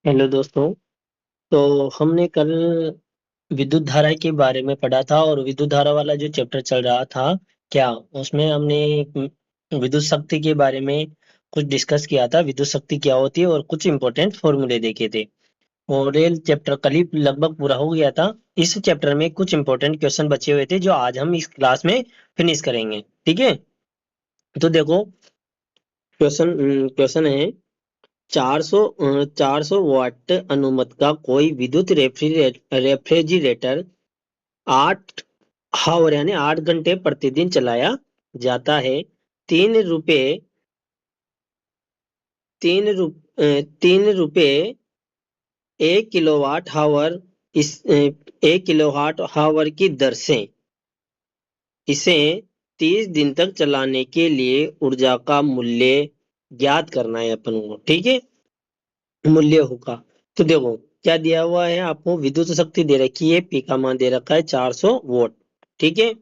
Hello दोस्तों। तो हमने कल विद्युत धारा के बारे में पढ़ा था और विद्युत धारा वाला जो चैप्टर चल रहा था, क्या उसमें हमने विद्युत शक्ति के बारे में कुछ डिस्कस किया था। विद्युत शक्ति क्या होती है और कुछ इंपॉर्टेंट फॉर्मूले देखे थे। और ये चैप्टर कल ही लगभग पूरा हो गया था। इस चैप्टर में कुछ इंपॉर्टेंट क्वेश्चन बचे हुए थे जो आज हम इस क्लास में फिनिश करेंगे। ठीक है, तो देखो क्वेश्चन क्वेश्चन है। 400 वाट अनुमत का कोई विद्युत रेफ्रिजरेटर 8 आवर यानी 8 घंटे प्रतिदिन चलाया जाता है। 3 रुपए 3 रुपए 1 किलोवाट आवर इस 1 किलोवाट आवर की दर से इसे 30 दिन तक चलाने के लिए ऊर्जा का मूल्य ज्ञात करना है अपन को। ठीक है, मूल्य होगा। तो देखो क्या दिया हुआ है आपको, विद्युत शक्ति दे रखी है, पी का मान दे रखा है 400 वोट। ठीक है,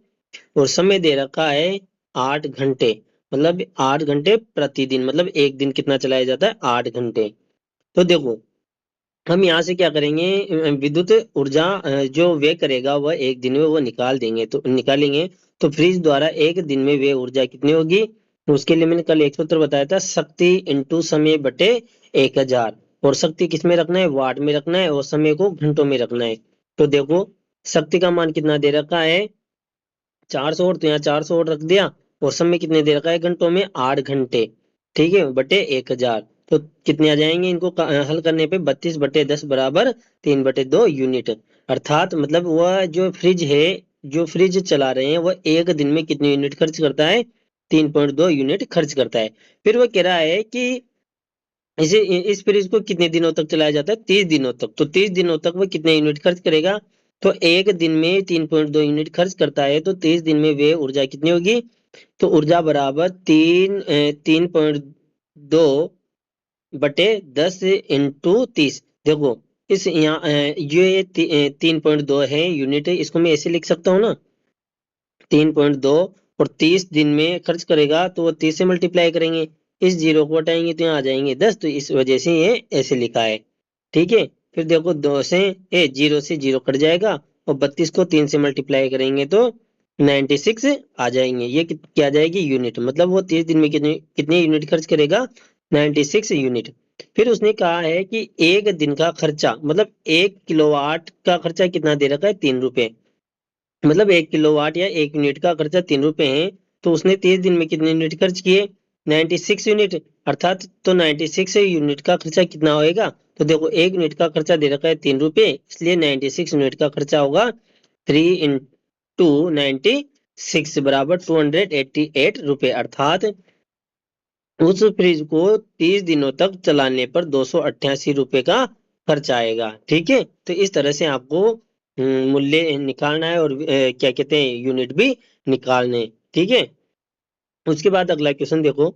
और समय दे रखा है 8 घंटे, मतलब 8 घंटे प्रतिदिन, मतलब एक दिन कितना चलाया जाता है, 8 घंटे। तो देखो हम यहाँ से क्या करेंगे, विद्युत ऊर्जा जो व्यय करेगा वह एक दिन में वो निकाल देंगे, तो निकालेंगे। तो फ्रिज द्वारा एक दिन में व्यय ऊर्जा कितनी होगी, उसके लिए मैंने कल एक सूत्र बताया था, शक्ति इंटू समय बटे 1000। और शक्ति किस में रखना है, वाट में रखना है, और समय को घंटों में रखना है। तो देखो शक्ति का मान कितना दे रखा है 400 वोट, तो यहाँ 400 वोट रख दिया। और समय कितने दे रखा है घंटों में, 8 घंटे। ठीक है, बटे 1000। तो कितने आ जाएंगे इनको हल करने पे, 32/10 बराबर 3/2 यूनिट। अर्थात मतलब वह जो फ्रिज है, जो फ्रिज चला रहे हैं वह एक दिन में कितने यूनिट खर्च करता है, 3.2 यूनिट खर्च करता है। फिर वह कह रहा है कि इसे इस फ्रिज को कितने दिनों तक चलाया जाता है, 30 दिनों तक। तो 30 दिनों तक वो कितने यूनिट खर्च करेगा, तो एक दिन में 3.2 यूनिट खर्च करता है, तो 30 दिन में वे ऊर्जा कितनी होगी। तो ऊर्जा बराबर 3.2/10 देखो इस यहाँ ये 3.2 है यूनिट, इसको मैं ऐसे लिख सकता हूँ ना, 3.2। और 30 दिन में खर्च करेगा तो वो 30 से मल्टीप्लाई करेंगे, इस जीरो को हटाएंगे तो यहाँ आ जाएंगे 10, तो इस वजह से ये ऐसे लिखा है। ठीक है, फिर देखो दो से जीरो से जीरो कट जाएगा, और 32 को 3 से मल्टीप्लाई करेंगे तो 96 आ जाएंगे। ये क्या आ जाएगी, यूनिट। मतलब वो 30 दिन में कितने कितने यूनिट खर्च करेगा, 96 यूनिट। फिर उसने कहा है कि एक दिन का खर्चा, मतलब 1 किलोवाट का खर्चा कितना दे रखा है, 3 रुपए। मतलब 1 किलोवाट या 1 यूनिट का खर्चा 3 रुपए है। तो उसने 30 दिन में कितने यूनिट खर्च किए, 96 यूनिट। अर्थात तो 96 यूनिट का खर्चा कितना होएगा, तो देखो 1 यूनिट का खर्चा दे रखा है 3 रुपए, इसलिए 96 यूनिट का खर्चा होगा 3 × 96 बराबर 288 रुपए। अर्थात उस फ्रिज को 30 दिनों तक चलाने पर 288 रुपए का खर्च आएगा। ठीक है, तो इस तरह से आपको मूल्य निकालना है, और क्या कहते हैं, यूनिट भी निकालने हैं। ठीक है, उसके बाद अगला क्वेश्चन देखो,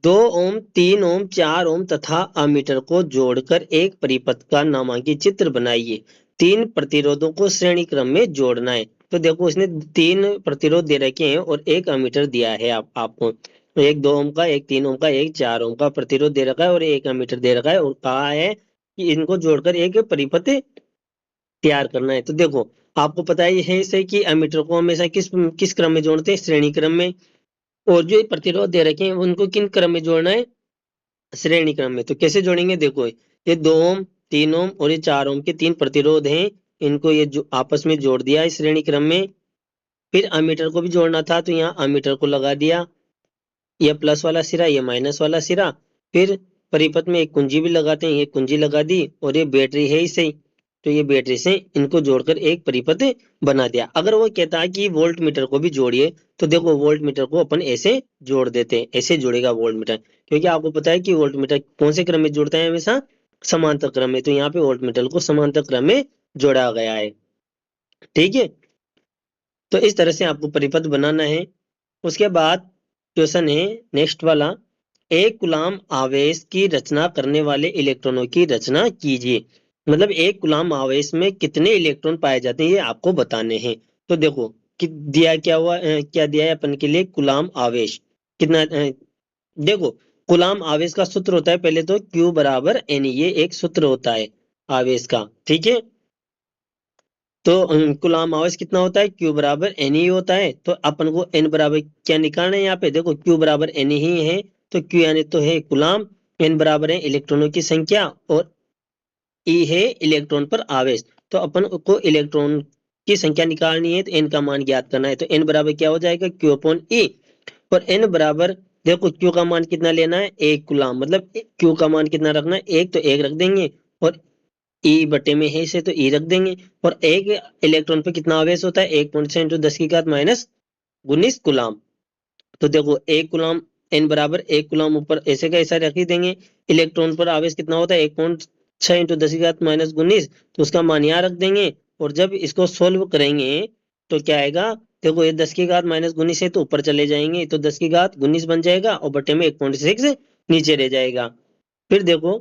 2 ओम 3 ओम 4 ओम तथा अमीटर को जोड़कर एक परिपथ का नामांकित चित्र बनाइए। तीन प्रतिरोधों को श्रेणी क्रम में जोड़ना है। तो देखो इसने 3 प्रतिरोध दे रखे हैं और एक अमीटर दिया है आपको, तो एक 2 ओम का, एक 3 ओम का, एक 4 ओम का प्रतिरोध दे रखा है, और एक अमीटर दे रखा है, और कहा है कि इनको जोड़कर एक परिपथ तैयार करना है। तो देखो आपको पता ही है इसे कि एमीटर को हमेशा किस किस क्रम में जोड़ते हैं, श्रेणी क्रम में। और जो ये प्रतिरोध दे रखे हैं उनको किन क्रम में जोड़ना है, श्रेणी क्रम में। तो कैसे जोड़ेंगे, देखो ये 2 ओम 3 ओम और ये 4 ओम के तीन प्रतिरोध हैं, इनको ये जो आपस में जोड़ दिया है श्रेणी क्रम में। फिर अमीटर को भी जोड़ना था, तो यहाँ अमीटर को लगा दिया, ये प्लस वाला सिरा, ये माइनस वाला सिरा। फिर परिपथ में एक कुंजी भी लगाते हैं, ये कुंजी लगा दी, और ये बैटरी है इसे, तो ये बैटरी से इनको जोड़कर एक परिपथ बना दिया। अगर वो कहता है कि वोल्ट मीटर को भी जोड़िए, तो देखो वोल्ट मीटर को अपन ऐसे जोड़ देते हैं, ऐसे जुड़ेगा वोल्ट मीटर। क्योंकि आपको पता है कि वोल्ट मीटर कौन से क्रम में जुड़ता है, हमेशा समांतर क्रम में। तो यहाँ पे वोल्ट मीटर को समांतर क्रम में जोड़ा गया है। ठीक है, तो इस तरह से आपको परिपथ बनाना है। उसके बाद क्वेश्चन है नेक्स्ट वाला, एक कूलाम आवेश की रचना करने वाले इलेक्ट्रॉनों की रचना कीजिए। मतलब एक कूलाम आवेश में कितने इलेक्ट्रॉन पाए जाते हैं ये आपको बताने हैं। तो देखो कि दिया क्या हुआ, क्या दिया है अपन के लिए, कूलाम आवेश कितना, देखो कूलाम आवेश का सूत्र होता है पहले तो Q बराबर N, ये एक सूत्र होता है आवेश का, ठीक है। तो कूलाम आवेश कितना होता है, Q बराबर N ही होता है। तो अपन को N बराबर क्या निकालना है यहाँ पे, देखो Q बराबर N ही है, तो Q यानी तो है कूलाम, N बराबर है इलेक्ट्रॉनों की संख्या और E है इलेक्ट्रॉन पर आवेश। तो अपन को इलेक्ट्रॉन की संख्या निकालनी है तो N का मान ज्ञात करना है, तो N बराबर क्या हो जाएगा, Q अपॉन E। और N बराबर देखो Q का मान कितना लेना है, एक कूलाम, मतलब Q का मान कितना रखना है, एक, तो एक रख देंगे, और E बटे में है इसे तो E रख देंगे। और एक इलेक्ट्रॉन पे कितना आवेश होता है, 1.6 इंटू 10 की घात माइनस 19 कूलाम। तो देखो एक कूलाम, N बराबर एक कूलाम ऊपर ऐसे का ऐसा रख ही देंगे। इलेक्ट्रॉन पर आवेश कितना होता है, 1.6 इंटू 10 की घात माइनस 19, तो उसका मान यहाँ रख देंगे। और जब इसको सोल्व करेंगे तो क्या आएगा, देखो ये 10 की घात माइनस 19 है तो ऊपर चले जाएंगे, तो 10 की घात 19 बन जाएगा और बटे में 1.6 नीचे रह जाएगा। फिर देखो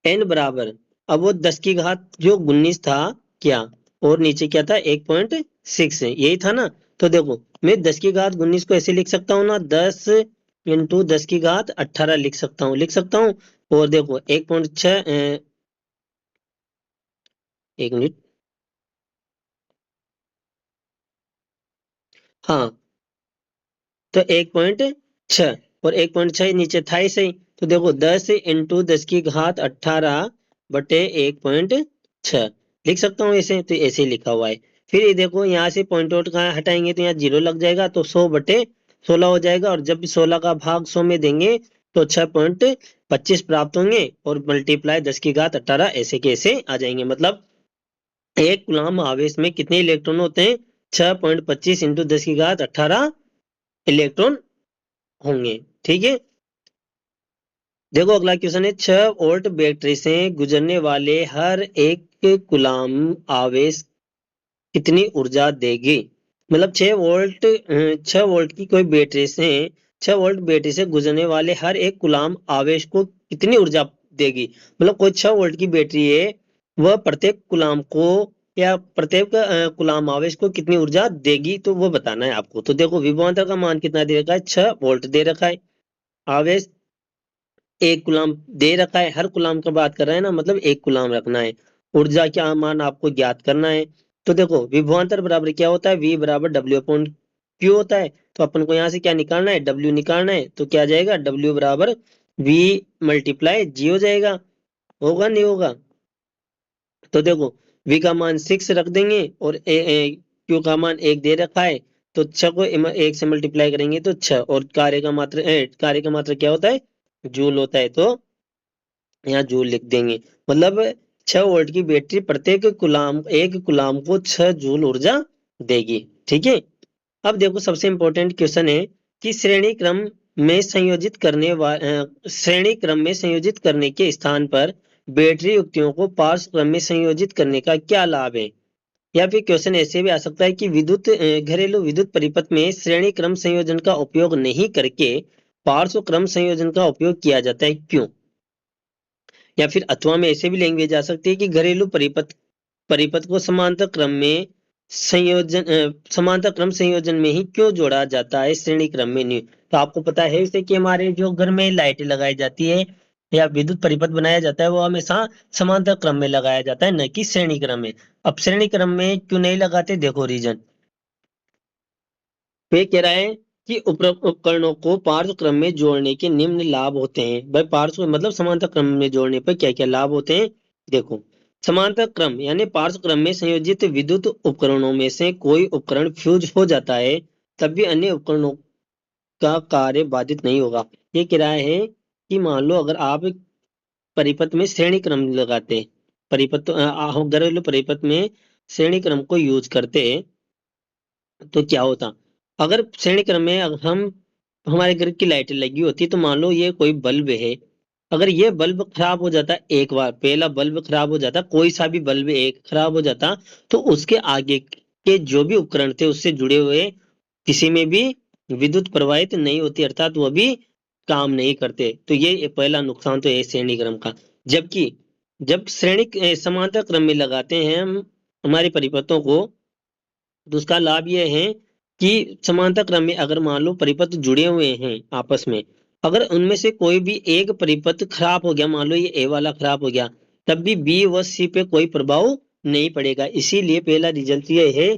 N बराबर, अब वो 10 की घात जो 19 था क्या, और नीचे क्या था 1.6 है, यही था ना। तो देखो मैं 10 की घात 19 को ऐसे लिख सकता हूँ ना, 10 इंटू 10 की घात 18 लिख सकता हूँ। और देखो 1.6, एक मिनट, हाँ, तो 1.6, और 1.6 नीचे था ही सही। तो देखो 10 इंटू 10 की घात 18 बटे 1.6 लिख सकता हूँ ऐसे, तो ऐसे ही लिखा हुआ है। फिर ये देखो यहाँ से पॉइंट आउट का हटाएंगे तो यहाँ जीरो लग जाएगा, तो 100 बटे 16 हो जाएगा, और जब भी 16 का भाग 100 में देंगे तो 6.25 प्राप्त होंगे, और मल्टीप्लाई 10 की घात 18 ऐसे के ऐसे आ जाएंगे। मतलब एक कूलाम आवेश में कितने इलेक्ट्रॉन होते हैं, 6.25 इंटू 10 की घात 18 इलेक्ट्रॉन होंगे, ठीक है। देखो अगला क्वेश्चन है, 6 वोल्ट बैटरी से गुजरने वाले हर एक कूलाम आवेश कितनी ऊर्जा देगी। मतलब 6 वोल्ट की कोई बैटरी से, 6 वोल्ट बैटरी से गुजरने वाले हर एक कूलाम आवेश को कितनी ऊर्जा देगी। मतलब कोई 6 वोल्ट की बैटरी है, वह प्रत्येक कूलाम को या प्रत्येक कूलाम आवेश को कितनी ऊर्जा देगी, तो वो बताना है आपको। तो देखो विभवांतर का मान कितना दे रखा है, 6 वोल्ट दे रखा है, आवेश एक गुलाम दे रखा है, हर गुलाम का बात कर रहा है ना, मतलब एक गुलाम रखना है, ऊर्जा क्या मान आपको ज्ञात करना है। तो देखो विभवांतर बराबर क्या होता है, V बराबर W अपॉन Q होता है। तो अपन को यहाँ से क्या निकालना है, W निकालना है, तो क्या जाएगा, W बराबर V मल्टीप्लाई G हो जाएगा, होगा नहीं होगा। तो देखो V का मान 6 रख देंगे, और Q का मान 1 दे रखा है, तो 6 को 1 से मल्टीप्लाई करेंगे तो 6, और कार्य का मात्रा क्या होता है, जूल होता है, तो यहाँ जूल लिख देंगे। मतलब 6 वोल्ट की बैटरी प्रत्येक गुलाम, एक गुलाम को 6 जूल ऊर्जा देगी, ठीक है। अब देखो सबसे इंपॉर्टेंट क्वेश्चन है कि श्रेणी क्रम में संयोजित करने के स्थान पर बैटरी युक्तियों को पार्श्व क्रम में संयोजित करने का क्या लाभ है। या फिर क्वेश्चन ऐसे भी आ सकता है कि घरेलू विद्युत परिपथ में श्रेणी क्रम संयोजन का उपयोग नहीं करके पार्श्व क्रम संयोजन का उपयोग किया जाता है, क्यों। या फिर अथवा में ऐसे भी लैंग्वेज आ सकती है कि घरेलू परिपथ परिपथ को समांतर क्रम संयोजन में ही क्यों जोड़ा जाता है, श्रेणी क्रम में नहीं। तो आपको पता है इसे कि हमारे जो घर में लाइटें लगाई जाती है या विद्युत परिपथ बनाया जाता है वो हमेशा समांतर क्रम में लगाया जाता है, न कि श्रेणी क्रम में। अब श्रेणी क्रम में क्यों नहीं लगाते, देखो रीजन। वे कह रहा है कि उपकरणों को पार्श्व क्रम में जोड़ने के निम्न लाभ होते हैं। भाई पार्श्व मतलब समांतर क्रम में जोड़ने पर क्या क्या लाभ होते हैं, देखो। समांतर क्रम यानी पार्श्व क्रम में संयोजित विद्युत उपकरणों में से कोई उपकरण फ्यूज हो जाता है, तब भी अन्य उपकरणों का कार्य बाधित नहीं होगा। ये कह रहा है कि मान लो अगर आप परिपथ में श्रेणी क्रम लगाते, घरेलू परिपथ में श्रेणी क्रम को यूज करते, तो क्या होता। अगर श्रेणी क्रम में अगर हम हमारे घर की लाइटें लगी होती, तो मान लो ये कोई बल्ब है, अगर ये बल्ब खराब हो जाता, एक बार पहला बल्ब खराब हो जाता, कोई सा भी बल्ब एक खराब हो जाता, तो उसके आगे के जो भी उपकरण थे उससे जुड़े हुए किसी में भी विद्युत प्रवाहित नहीं होती, अर्थात वह भी काम नहीं करते। तो ये पहला नुकसान तो है श्रेणी क्रम का। जबकि जब समांतर क्रम में लगाते हैं हम हमारे परिपथों को, तो उसका लाभ ये है कि समांतर क्रम में अगर मान लो परिपथ जुड़े हुए हैं आपस में, अगर उनमें से कोई भी एक परिपथ खराब हो गया, मान लो ये ए वाला खराब हो गया, तब भी बी व सी पे कोई प्रभाव नहीं पड़ेगा। इसीलिए पहला रिजल्ट ये है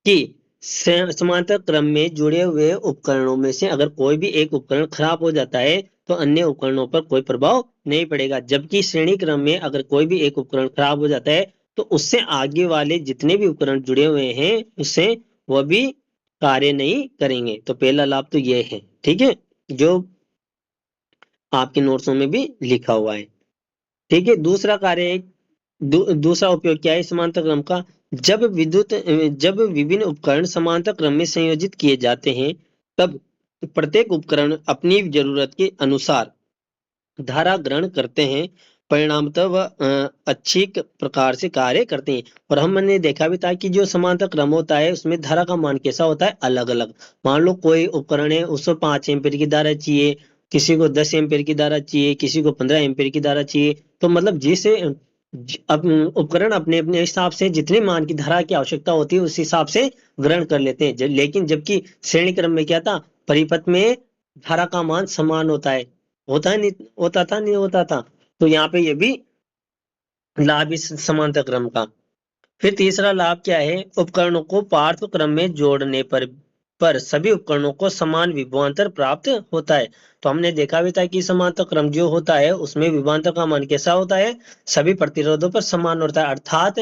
कि समांतर क्रम में जुड़े हुए उपकरणों में से अगर कोई भी एक उपकरण खराब हो जाता है तो अन्य उपकरणों पर कोई प्रभाव नहीं पड़ेगा। जबकि श्रेणी क्रम में अगर कोई भी एक उपकरण खराब हो जाता है तो उससे आगे वाले जितने भी उपकरण जुड़े हुए हैं उससे वह भी कार्य नहीं करेंगे। तो पहला लाभ तो ये है, ठीक है, जो आपके नोट्सों में भी लिखा हुआ है। ठीक है, दूसरा कार्य है, दूसरा उपयोग क्या है समांतर क्रम का। जब विभिन्न उपकरण समांतर क्रम में संयोजित किए जाते हैं तब प्रत्येक उपकरण अपनी जरूरत के अनुसार धारा ग्रहण करते हैं, परिणामतः वह अच्छी प्रकार से कार्य करते हैं। और हमने देखा भी था कि जो समांतर क्रम होता है उसमें धारा का मान कैसा होता है, अलग अलग। मान लो कोई उपकरण है, उसको 5 एम्पीयर की धारा चाहिए, किसी को 10 एम्पीयर की धारा चाहिए, किसी को 15 एम्पीयर की धारा चाहिए। तो मतलब जिसे अब उपकरण अपने अपने हिसाब से जितने मान की धारा की आवश्यकता होती है उस हिसाब से ग्रहण कर लेते हैं। लेकिन जबकि श्रेणी क्रम में क्या था, परिपथ में धारा का मान समान होता है, होता है नहीं, होता था नहीं होता था। तो यहाँ पे ये भी लाभ इस समांतर क्रम का। फिर तीसरा लाभ क्या है, उपकरणों को पार्श्व क्रम में जोड़ने पर सभी उपकरणों को समान विभवांतर प्राप्त होता है। तो हमने देखा भी था कि समांतर क्रम जो होता है उसमें विभवांतर का मान कैसा होता है, सभी प्रतिरोधों पर समान होता है, अर्थात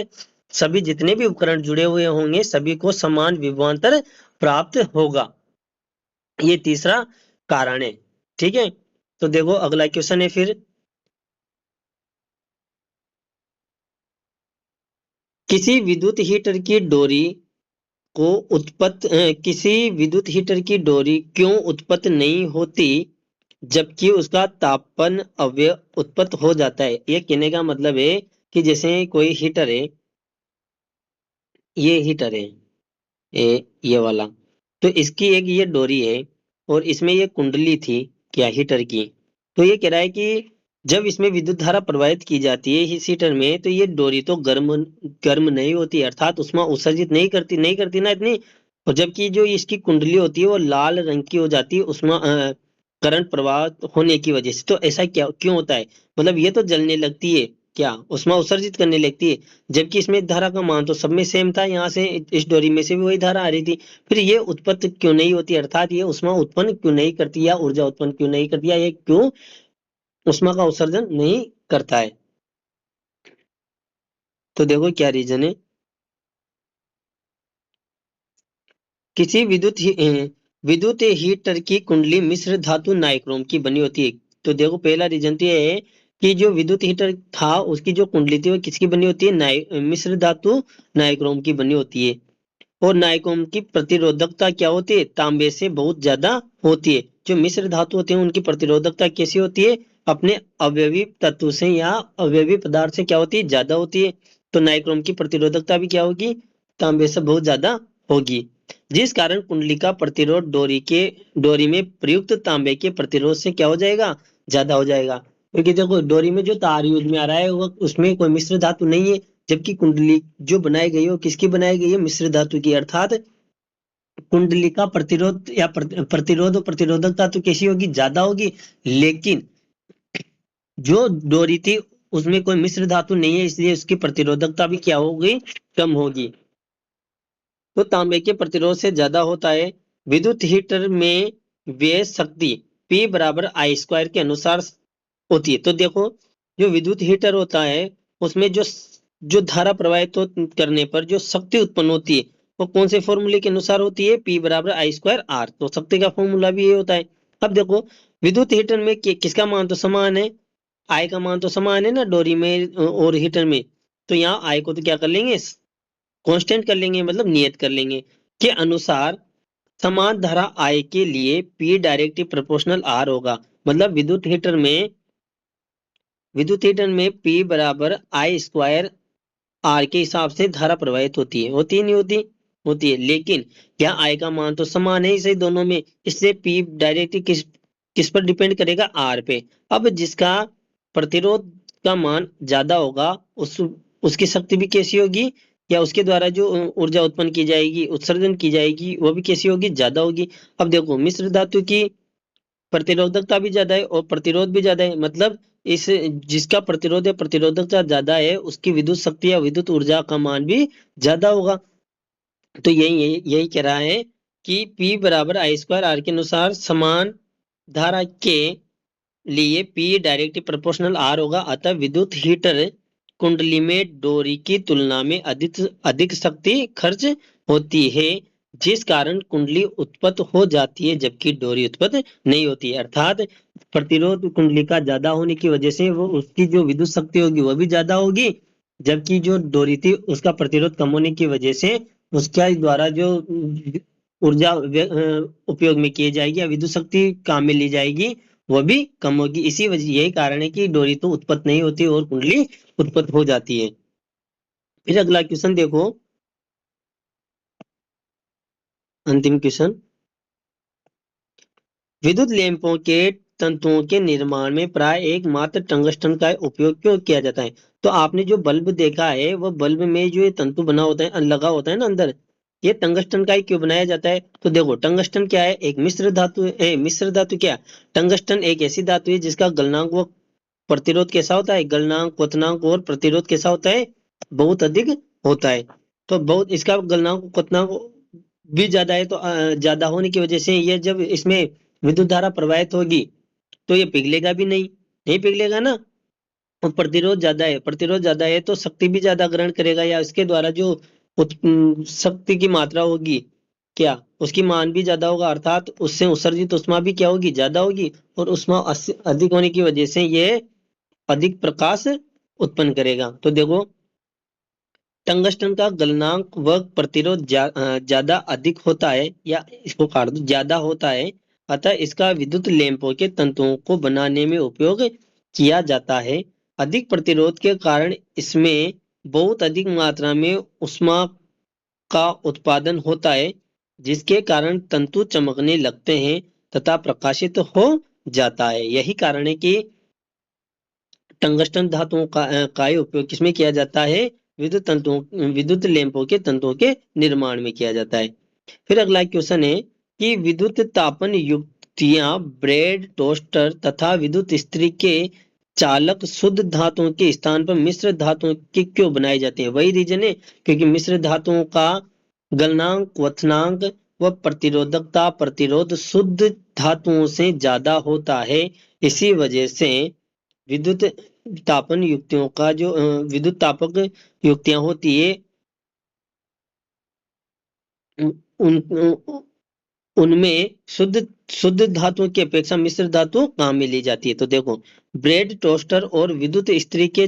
सभी जितने भी उपकरण जुड़े हुए होंगे सभी को समान विभवांतर प्राप्त होगा। ये तीसरा कारण है। ठीक है, तो देखो अगला क्वेश्चन है फिर, किसी विद्युत हीटर की डोरी को किसी विद्युत हीटर की डोरी क्यों उत्पन्न नहीं होती जबकि उसका तापन अव्यय उत्पन्न हो जाता है। ये कहने का मतलब है कि जैसे कोई हीटर है, ये हीटर है, ये वाला, तो इसकी एक ये डोरी है और इसमें ये कुंडली थी क्या हीटर की। तो ये कह रहा है कि जब इसमें विद्युत धारा प्रवाहित की जाती है इस हीटर में तो ये डोरी तो गर्म गर्म नहीं होती, अर्थात उष्मा उत्सर्जित नहीं करती ना इतनी। और जबकि जो इसकी कुंडली होती है वो लाल रंग की हो जाती है उष्मा करंट प्रवाह होने की वजह से। तो ऐसा क्या क्यों होता है, मतलब ये तो जलने लगती है, क्या उष्मा उत्सर्जित करने लगती है, जबकि इसमें धारा का मान तो सब में सेम था, यहाँ से इस डोरी में से भी वही धारा आ रही थी। फिर ये उत्पत्ति क्यों नहीं होती, अर्थात ये उष्मा उत्पन्न क्यों नहीं करती या ऊर्जा उत्पन्न क्यों नहीं करती, या ये क्यों उष्मा का उत्सर्जन नहीं करता है। तो देखो क्या रीजन है, किसी विद्युत हीटर की कुंडली मिश्र धातु नाइक्रोम की बनी होती है। तो देखो पहला रीजन तो ये है कि जो विद्युत हीटर था उसकी जो कुंडली थी वो किसकी बनी होती है, मिश्र धातु नाइक्रोम की बनी होती है। और नाइकोम की प्रतिरोधकता क्या होती है, तांबे से बहुत ज्यादा होती है। जो मिश्र धातु होते हैं उनकी प्रतिरोधकता कैसी होती है, अपने अवयवी तत्व से या अवयवी पदार्थ से क्या होती है, ज्यादा होती है। तो नाइक्रोम की प्रतिरोधकता भी क्या होगी, तांबे से बहुत ज्यादा होगी। जिस कारण कुंडली का प्रतिरोध डोरी में प्रयुक्त तांबे के प्रतिरोध से क्या हो जाएगा, ज्यादा हो जाएगा। क्योंकि देखो डोरी में जो तार यूज में आ रहा है वो उसमें कोई मिश्र धातु नहीं है, जबकि कुंडली जो बनाई गई है वो किसकी बनाई गई है, मिश्र धातु की, अर्थात कुंडली का प्रतिरोध या प्रतिरोध और प्रतिरोधकता तो कैसी होगी, ज्यादा होगी। लेकिन जो डोरी थी उसमें कोई मिश्र धातु नहीं है इसलिए उसकी प्रतिरोधकता भी क्या होगी, कम होगी। तो तांबे के प्रतिरोध से ज्यादा होता है। विद्युत हीटर में व्यय शक्ति P बराबर आई स्क्वायर के अनुसार होती है। तो देखो जो विद्युत हीटर होता है उसमें जो जो धारा प्रवाहित करने पर जो शक्ति उत्पन्न होती है वो कौन से फॉर्मूले के अनुसार होती है, P बराबर आई स्क्वायर आर। तो शक्ति का फॉर्मूला भी ये होता है। अब देखो विद्युत हीटर में किसका मान तो समान है, आई का मान तो समान है ना डोरी में और हीटर में। तो यहाँ आई को तो क्या कर लेंगे, कांस्टेंट कर लेंगे, मतलब नियत कर लेंगे के अनुसार समान धारा आई के लिए P डायरेक्टली प्रोपोर्शनल आर होगा। मतलब विद्युत हीटर में P बराबर आई स्क्वायर आर के हिसाब से धारा प्रवाहित होती है नहीं होती, होती है। लेकिन क्या आई का मान तो समान है ही सही दोनों में, इसलिए P डायरेक्टली किस किस पर डिपेंड करेगा, आर पे। अब जिसका प्रतिरोध का मान ज्यादा होगा उसकी शक्ति भी कैसी होगी, या उसके द्वारा जो ऊर्जा उत्पन्न की जाएगी उत्सर्जन की जाएगी वो भी कैसी होगी, ज्यादा होगी। अब देखो मिश्र धातु की प्रतिरोधकता भी ज्यादा है और प्रतिरोध भी ज्यादा है, मतलब इस जिसका प्रतिरोध या प्रतिरोधकता ज्यादा है उसकी विद्युत शक्ति या विद्युत ऊर्जा का मान भी ज्यादा होगा। तो यही यही यही कह रहा है कि P बराबर आई स्क्वायर आर के अनुसार समान धारा के लिए P डायरेक्टली प्रोपोर्शनल R होगा, अतः विद्युत हीटर कुंडली में डोरी की तुलना में अधिक अधिक शक्ति खर्च होती है, जिस कारण कुंडली उत्पन्न हो जाती है जबकि डोरी उत्पन्न नहीं होती है। अर्थात प्रतिरोध कुंडली का ज्यादा होने की वजह से वो उसकी जो विद्युत शक्ति होगी वो भी ज्यादा होगी, जबकि जो डोरी थी उसका प्रतिरोध कम होने की वजह से उसके द्वारा जो ऊर्जा उपयोग में की जाएगी या विद्युत शक्ति काम में ली जाएगी वो भी कम होगी। इसी वजह यही कारण है कि डोरी तो उत्पन्न नहीं होती और कुंडली उत्पन्न हो जाती है। फिर अगला क्वेश्चन देखो, अंतिम क्वेश्चन, विद्युत लैंपों के तंतुओं के निर्माण में प्राय एकमात्र टंगस्टन का उपयोग क्यों किया जाता है? तो आपने जो बल्ब देखा है वो बल्ब में जो ये तंतु बना होता है लगा होता है ना अंदर, ये टंगस्टन का ही क्यों बनाया जाता है? तो देखो टंगस्टन क्या है, एक मिश्र धातु है। मिश्र धातु क्या, टंगस्टन एक ऐसी धातु है जिसका गलनांक व प्रतिरोध कैसा होता है, गलनांक क्वथनांक और प्रतिरोध कैसा होता है, बहुत अधिक होता है। तो बहुत इसका गलनांक क्वथनांक भी ज्यादा है, तो ज्यादा होने की वजह से ये जब इसमें विद्युत धारा प्रवाहित होगी तो ये पिघलेगा भी नहीं, नहीं पिघलेगा ना। और प्रतिरोध ज्यादा है, प्रतिरोध ज्यादा है तो शक्ति भी ज्यादा ग्रहण करेगा, या इसके द्वारा जो शक्ति की मात्रा होगी क्या, उसकी मान भी ज्यादा होगा, अर्थात उससे उत्सर्जित उष्मा भी क्या होगी, ज्यादा होगी। और उष्मा अधिक होने की वजह से ये अधिक प्रकाश उत्पन्न करेगा। तो देखो टंगस्टन का गलनांक व प्रतिरोध ज्यादा अधिक होता है, या इसको काट दो ज्यादा होता है, अतः इसका विद्युत लैंपों के तंतुओं को बनाने में उपयोग किया जाता है। अधिक प्रतिरोध के कारण इसमें बहुत अधिक मात्रा में ऊष्मा का उत्पादन होता है, जिसके कारण तंतु चमकने लगते हैं तथा प्रकाशित हो जाता है। यही कारण है कि टंगस्टन धातुओं का ही उपयोग किसमें किया जाता है, विद्युत तंतुओं विद्युत लैंपों के तंतुओं के निर्माण में किया जाता है। फिर अगला क्वेश्चन है कि विद्युत तापन युक्तियां ब्रेड टोस्टर तथा विद्युत इस्त्री के चालक शुद्ध धातुओं के स्थान पर मिश्र धातुओं के क्यों बनाए जाते हैं? वही रीजन है, क्योंकि मिश्र धातुओं का गलनांक क्वथनांक व प्रतिरोधकता प्रतिरोध शुद्ध धातुओं से ज्यादा होता है। इसी वजह से विद्युत तापन युक्तियों का जो विद्युत तापक युक्तियां होती है उन उनमें शुद्ध शुद्ध धातुओं की अपेक्षा मिश्र धातु काम में ली जाती है। तो देखो ब्रेड टोस्टर और विद्युत इस्त्री के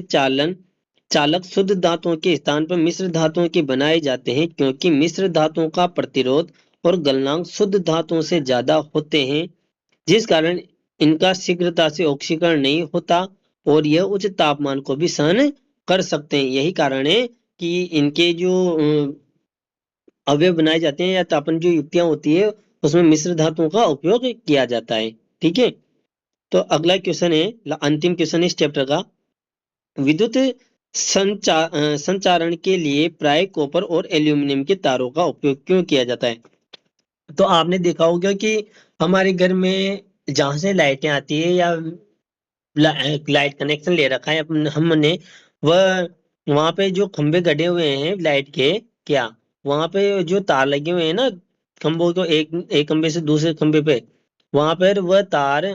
चालक शुद्ध धातुओं के स्थान पर मिश्र धातुओं के बनाए जाते हैं, क्योंकि मिश्र धातुओं का प्रतिरोध और गलनांक शुद्ध धातुओं से ज्यादा होते हैं, जिस कारण इनका शीघ्रता से ऑक्सीकरण नहीं होता और यह उच्च तापमान को भी सहन कर सकते हैं। यही कारण है कि इनके जो अवयव बनाए जाते हैं या तापन जो युक्तियां होती है उसमें मिश्र धातुओं का उपयोग किया जाता है। ठीक है, तो अगला क्वेश्चन है, अंतिम क्वेश्चन इस चैप्टर का, विद्युत संचारण के लिए प्राय कॉपर और एल्यूमिनियम के तारों का उपयोग क्यों किया जाता है? तो आपने देखा होगा कि हमारे घर में जहां से लाइटें आती है या लाइट कनेक्शन ले रखा है हमने, वह वहां पे जो खंभे गड़े हुए हैं लाइट के क्या, वहां पे जो तार लगे हुए हैं ना खंभों को, एक एक खंभे से दूसरे खंभे पे, वहां पर वह तार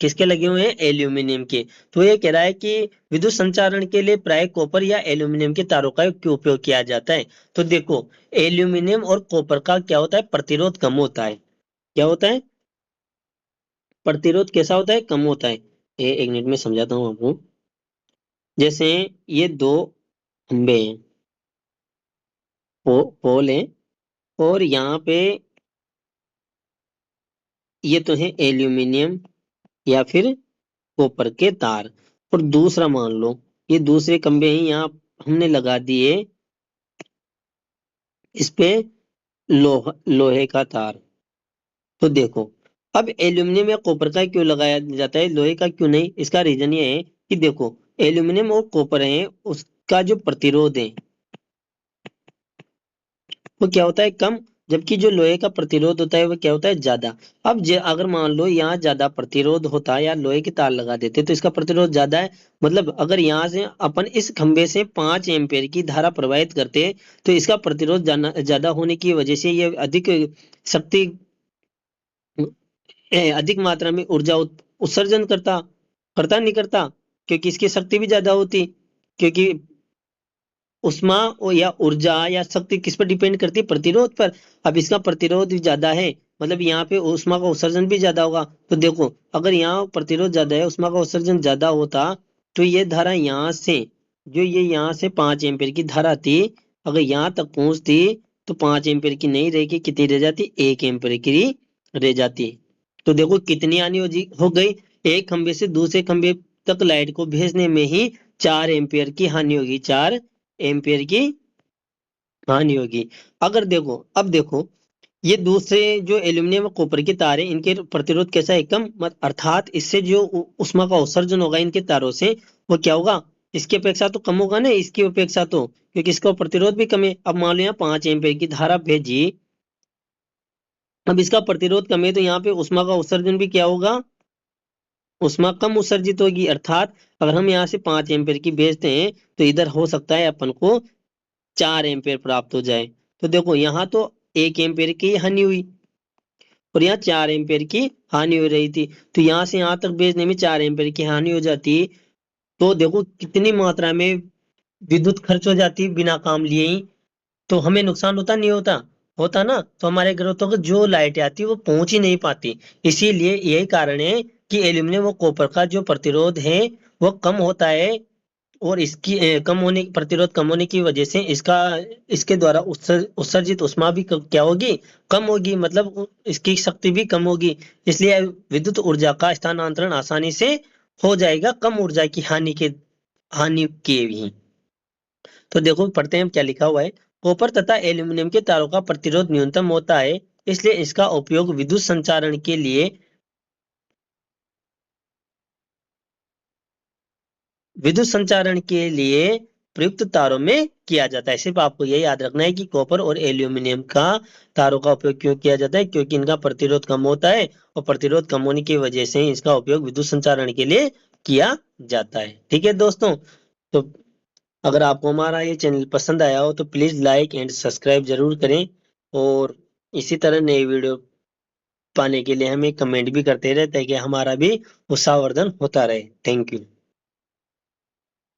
किसके लगे हुए हैं, एल्यूमिनियम के। तो ये कह रहा है कि विद्युत संचारण के लिए प्राय कॉपर या एल्यूमिनियम के तारों का क्यों उपयोग किया जाता है? तो देखो एल्यूमिनियम और कॉपर का क्या होता है, प्रतिरोध कम होता है। क्या होता है, प्रतिरोध कैसा होता है, कम होता है। एक मिनट में समझाता हूँ आपको। जैसे ये दो खंबे हैं, पोल हैं, और यहाँ पे ये तो है एल्यूमिनियम या फिर कॉपर के तार, और दूसरा मान लो ये दूसरे खंबे हैं, यहाँ हमने लगा दिए इस पे लोहे का तार। तो देखो अब एल्यूमिनियम या कॉपर का क्यों लगाया जाता है, लोहे का क्यों नहीं? इसका रीजन ये है कि देखो एल्यूमिनियम और कॉपर है उसका जो प्रतिरोध है वो क्या होता है, कम। जबकि जो लोहे का प्रतिरोध होता है वो क्या होता है, ज्यादा। अब अगर मान लो यहाँ ज्यादा प्रतिरोध होता है या लोहे की तार लगा देते तो इसका प्रतिरोध ज्यादा है, मतलब अगर यहाँ से अपन इस खंबे से 5 एम्पियर की धारा प्रवाहित करते तो इसका प्रतिरोध ज्यादा होने की वजह से ये अधिक शक्ति, अधिक मात्रा में ऊर्जा उत्सर्जन करता, करता नहीं करता, क्योंकि इसकी शक्ति भी ज्यादा होती, क्योंकि उष्मा या ऊर्जा या शक्ति किस पर डिपेंड करती है, प्रतिरोध पर। अब इसका प्रतिरोध ज्यादा है, मतलब यहाँ पे उष्मा का उत्सर्जन भी ज्यादा होगा। तो देखो अगर यहाँ प्रतिरोध ज्यादा है, उष्मा का उत्सर्जन ज्यादा होता, तो ये धारा यहाँ से, जो ये यहाँ से 5 एम्पियर की धारा थी, अगर यहाँ तक पहुंचती तो 5 एम्पियर की नहीं रहेगी, कितनी रह जाती, 1 एम्पियर की रह जाती। तो देखो कितनी हानि हो गई, एक खंबे से दूसरे खंबे तक लाइट को भेजने में ही 4 एम्पियर की हानि होगी, 4 एम्पियर की हानि होगी। अगर देखो, अब देखो ये दूसरे जो एल्यूमिनियम और कॉपर की तार है, इनके प्रतिरोध कैसा है, कम, अर्थात इससे जो उष्मा का उत्सर्जन होगा इनके तारों से, वो क्या होगा, इसकी अपेक्षा तो कम होगा ना, इसकी अपेक्षा तो, क्योंकि इसका प्रतिरोध भी कम है। अब मान लो यहाँ 5 एम्पियर की धारा भेजी, अब इसका प्रतिरोध कम है तो यहाँ पे उष्मा का उत्सर्जन भी क्या होगा, उष्मा कम उत्सर्जित होगी। अर्थात अगर हम यहाँ से 5 एम्पियर की भेजते हैं तो इधर हो सकता है अपन को 4 एम्पियर प्राप्त हो जाए। तो देखो यहाँ तो 1 एम्पियर की हानि हुई और यहाँ 4 एम्पियर की हानि हो रही थी, तो यहाँ से यहाँ तक भेजने में 4 एम्पियर की हानि हो जाती, तो देखो कितनी मात्रा में विद्युत खर्च हो जाती बिना काम लिए ही। तो हमें नुकसान होता नहीं होता, होता ना, तो हमारे घरों तक जो लाइट आती है वो पहुंच ही नहीं पाती। इसीलिए यही कारण है कि एल्यूमिनियम और कॉपर का जो प्रतिरोध है वो कम होता है, और इसकी कम होने, प्रतिरोध कम होने की वजह से इसका, इसके द्वारा उत्सर्जित ऊष्मा भी क्या होगी, कम होगी, मतलब इसकी शक्ति भी कम होगी। इसलिए विद्युत ऊर्जा का स्थानांतरण आसानी से हो जाएगा, कम ऊर्जा की हानि के भी। तो देखो पढ़ते हैं क्या लिखा हुआ है। कॉपर तथा एल्यूमिनियम के तारों का प्रतिरोध न्यूनतम होता है, इसलिए इसका उपयोग विद्युत संचारण के लिए प्रयुक्त तारों में किया जाता है। सिर्फ आपको यही याद रखना है कि कॉपर और एल्यूमिनियम का तारों का उपयोग क्यों किया जाता है, क्योंकि इनका प्रतिरोध कम होता है, और प्रतिरोध कम होने की वजह से इसका उपयोग विद्युत संचारण के लिए किया जाता है। ठीक है दोस्तों, तो अगर आपको हमारा ये चैनल पसंद आया हो तो प्लीज लाइक एंड सब्सक्राइब जरूर करें, और इसी तरह नई वीडियो पाने के लिए हमें कमेंट भी करते रहे ताकि हमारा भी उत्साहवर्धन होता रहे। Thank you.